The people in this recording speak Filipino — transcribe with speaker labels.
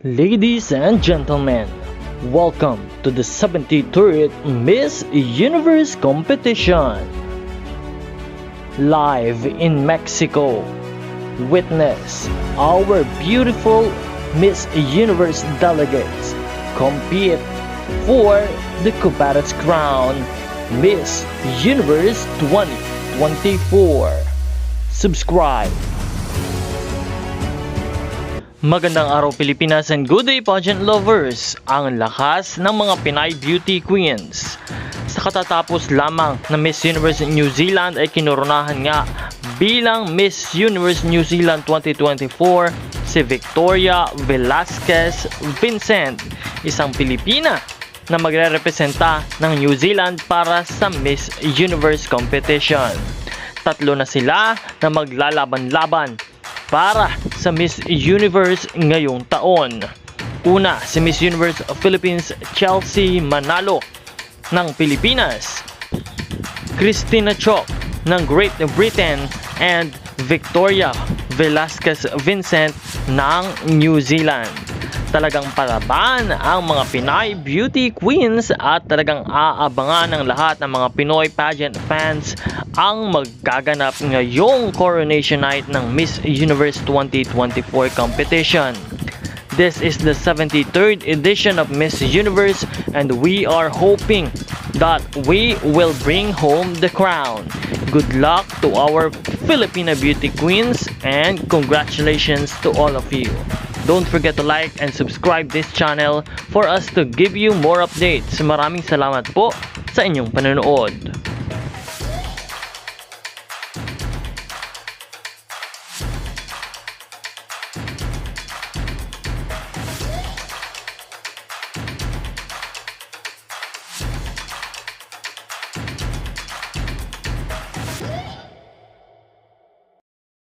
Speaker 1: Ladies and gentlemen, welcome to the 73rd Miss Universe competition. Live in Mexico, witness our beautiful Miss Universe delegates compete for the coveted crown Miss Universe 2024. Subscribe. Magandang araw Pilipinas and good day pageant lovers! Ang lakas ng mga Pinay Beauty Queens. Sa katatapos lamang na Miss Universe New Zealand ay kinoronahan nga bilang Miss Universe New Zealand 2024 si Victoria Velasquez Vincent, isang Pilipina na magre-representa ng New Zealand para sa Miss Universe competition. Tatlo na sila na maglalaban-laban para sa Miss Universe ngayong taon. Una, si Miss Universe Philippines Chelsea Manalo ng Pilipinas, Christina Chok ng Great Britain, and Victoria Velasquez Vincent ng New Zealand. Talagang palaban ang mga Pinay Beauty Queens at talagang aabangan ng lahat ng mga Pinoy pageant fans ang magkaganap ngayong coronation night ng Miss Universe 2024 competition. This is the 73rd edition of Miss Universe and we are hoping that we will bring home the crown. Good luck to our Filipina Beauty Queens and congratulations to all of you. Don't forget to like and subscribe this channel for us to give you more updates. Maraming salamat po sa inyong panonood.